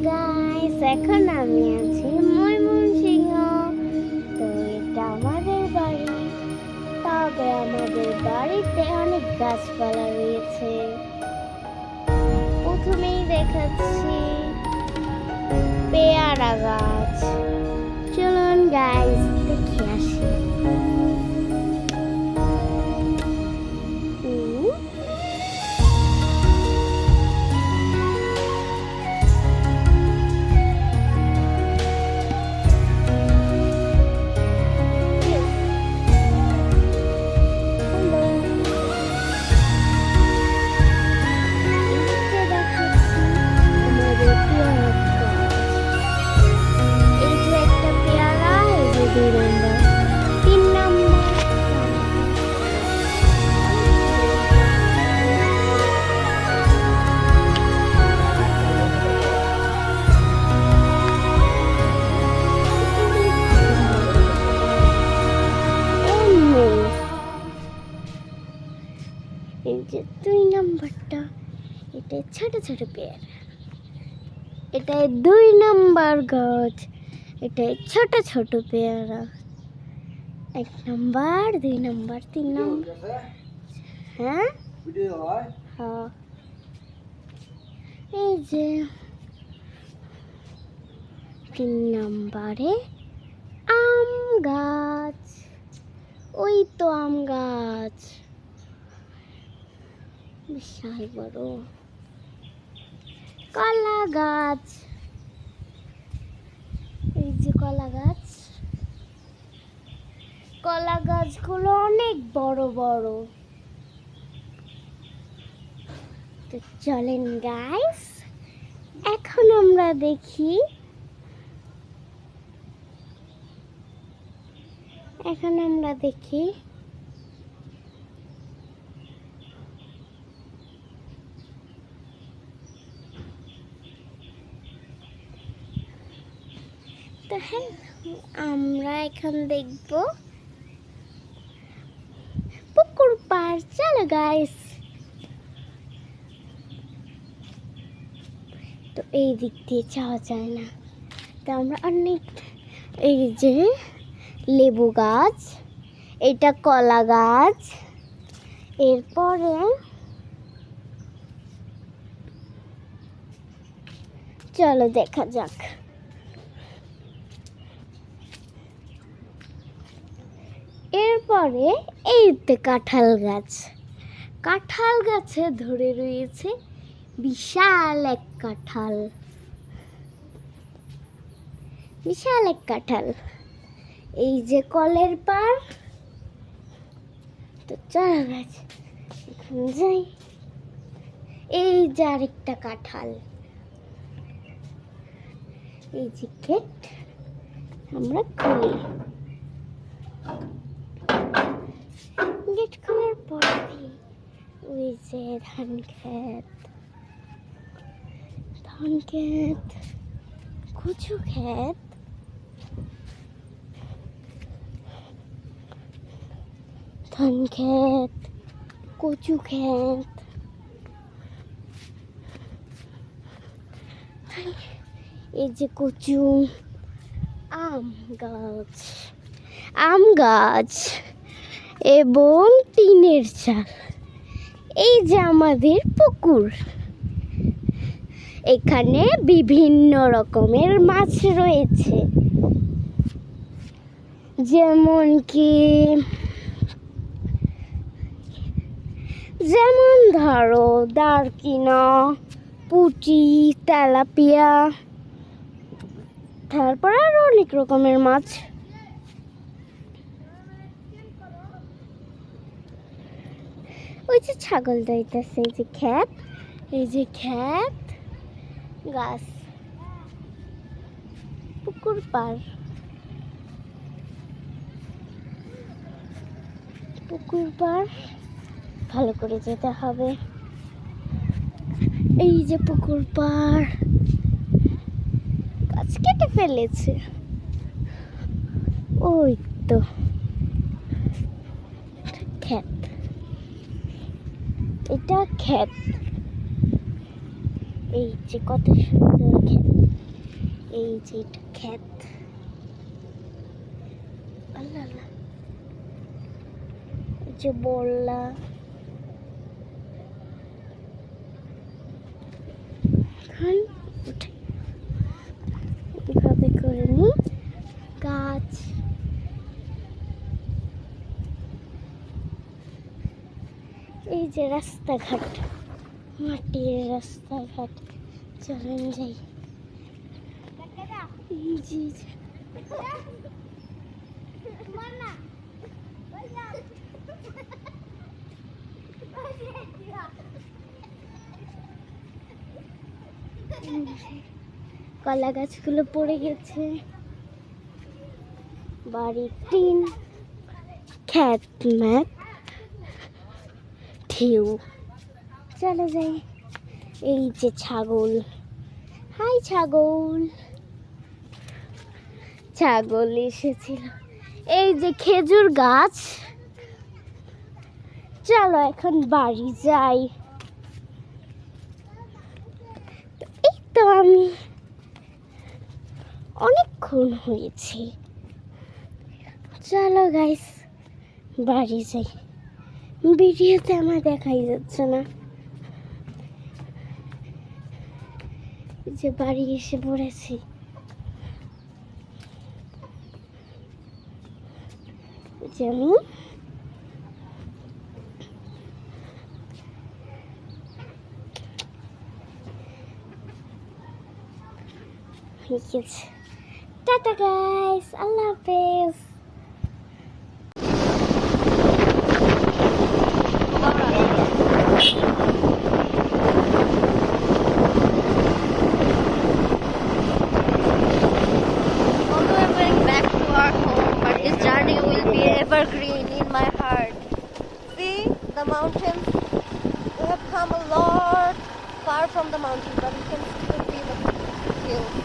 Guys, এখন আমি আছি ময়মনসিংহ। তো এটা আমাদের বাড়ি, তবে আমাদের বাড়িতে অনেক গাছপালা রয়েছে। প্রথমেই দেখাচ্ছি পেয়ারা গাছ। চলুন গাইস দেখে আসি। এই যে 2 নম্বরটা, এটা ছোট ছোট পেয়ারা। এটা 2 নম্বর গাছ, এটা ছোট ছোট পেয়ারা। 1 নম্বর, 2 নম্বর, 3 নম্বর। হ্যাঁ হ্যাঁ, এই যে 3 নম্বরে আম গাছ। ওই তো আম গাছ, বিশাল বড়। কলা গাছ, এই যে কলা গাছ। কলা গাছগুলো অনেক বড় বড়। তো চলেন গাইস, এখন আমরা দেখি তো হ্যাঁ, আমরা এখন দেখব পুকুর পাড়। চলো গাইস, তো এই দিক দিয়ে যাওয়া যায় না, তো আমরা অনেক, এই যে লেবু গাছ, এটা কলা গাছ, এরপরে চলো দেখা যাক। এরপরে এইতে কাঁঠাল গাছ। কাঁঠাল গাছে ধরে রয়েছে বিশাল এক কাঁঠাল, বিশাল এক কাঁঠাল। এই যে কলের পাড়। তো চলো গাছ এখন যাই। এই যে আরেকটা কাঁঠাল। এই যে গেট, আমরা খুলি। গেট খোলার পরে ওই যে ধান ক্ষেত, কচু ক্ষেত, ধান ক্ষেত, কচু ক্ষেত। এই যে কচু। আম গাছ এবং টিনের চাল। এই যে আমাদের পুকুর, এখানে বিভিন্ন রকমের মাছ রয়েছে, যেমন ধরো দারকিনা, পুঁটি, তেলাপিয়া, তারপর আরো অনেক রকমের মাছ। ওই যে ছাগল দাইতেছে। এই যে ক্ষেত, গাছ, পুকুর পাড়। ভালো করে যেতে হবে। এই যে পুকুর পাড়, গাছ কেটে ফেলেছে। ওই তো ক্ষেত, এটা ক্ষেত। এই যে কত সুন্দর ক্ষেত, এই যে এটা ক্ষেত। আল্লাহ আল্লাহ, এই যে বললা, এইভাবে করে নি গাছ। এই যে রাস্তাঘাট, মাটির রাস্তাঘাট, চলেন যাই। জি জি। কলা গাছগুলো পড়ে গেছে, বাড়ির টিন, খ্যাত ম্যাত, ঢেউ। চলে যাই। এই যে ছাগল, হাই ছাগল, ছাগল এসেছিল। এই যে খেজুর গাছ। চলো এখন বাড়ি যাই। এই তো আমি অনেকক্ষণ হয়েছে। চলো গাইস বাড়ি যাই। ভিডিওতে আমার দেখাই যাচ্ছে না যে বাড়ি এসে পড়েছি। যে আমি টাটা গাইস, আল্লাহ হাফেজ। Evergreen in my heart. See the mountains. We have come a lot far from the mountains, but we can still feel the hills.